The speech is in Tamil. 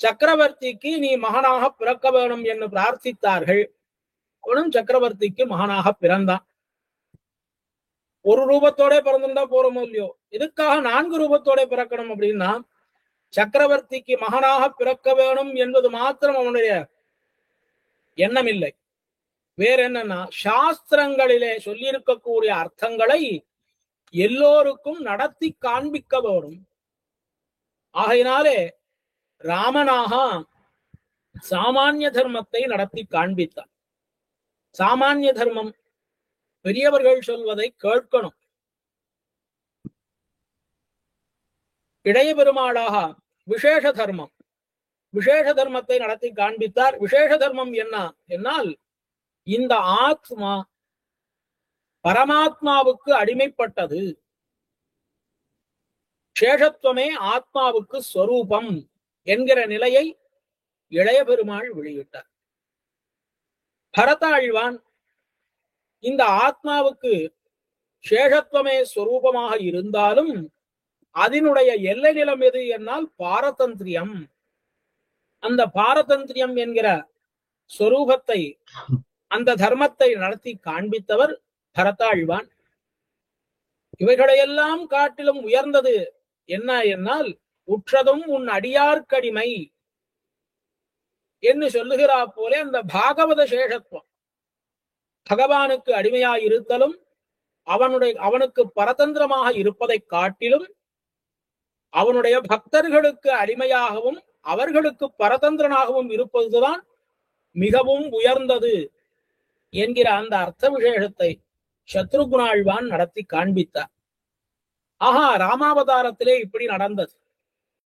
சக்கரவர்த்திக்கு நீ மகனாக பிறக்க வேணும் என்று பிரார்த்தித்தார்கள். அவனும் சக்கரவர்த்திக்கு மகனாக பிறந்தான். ஒரு ரூபத்தோட பிறந்திருந்தா போறோமோ இல்லையோ, இதுக்காக 4 ரூபத்தோட பிறக்கணும் அப்படின்னா சக்கரவர்த்திக்கு மகனாக பிறக்க வேணும் என்பது மாத்திரம் அவனுடைய எண்ணம் இல்லை. வேற என்னன்னா, சாஸ்திரங்களிலே சொல்லியிருக்கக்கூடிய அர்த்தங்களை எல்லோருக்கும் நடத்தி காண்பிக்க வேணும். ஆகையினாலே ராமனாக சாமானிய தர்மத்தை நடத்தி காண்பித்தார். சாமானிய தர்மம் பெரியவர்கள் சொல்வதை கேட்கணும். இளைய பெருமாளாக விசேஷ தர்மம், விசேஷ தர்மத்தை நடத்தி காண்பித்தார். விசேஷ தர்மம் என்ன என்னால், இந்த ஆத்மா பரமாத்மாவுக்கு அடிமைப்பட்டது, சேஷத்துவமே ஆத்மாவுக்கு ஸ்வரூபம் என்கிற நிலையை இளைய பெருமாள் வெளியிட்டார். பரதாழ்வான் இந்த ஆத்மாவுக்கு சேஷத்துவமே ஸ்வரூபமாக இருந்தாலும் அதனுடைய எல்லை நிலம் எது என்னால் பாரதந்திரியம். அந்த பாரதந்திரியம் என்கிற ஸ்வரூபத்தை, அந்த தர்மத்தை நடத்தி காண்பித்தவர் பரதாழ்வான். இவைகளையெல்லாம் காட்டிலும் உயர்ந்தது என்ன என்னால், உற்றதும் உன் அடியார்க்கடிமை என்று சொல்லுகிறா போலே அந்த பாகவத சேஷத்துவம், பகவானுக்கு அடிமையாயிருத்தலும் அவனுக்கு பரதந்திரமாக இருப்பதை காட்டிலும் அவனுடைய பக்தர்களுக்கு அடிமையாகவும் அவர்களுக்கு பரதந்திரனாகவும் இருப்பதுதான் மிகவும் உயர்ந்தது என்கிற அந்த அர்த்த விசேஷத்தை சத்ருகுணாழ்வான் நடத்தி காண்பித்தார். ஆஹா, ராமாவதாரத்திலே இப்படி நடந்தது.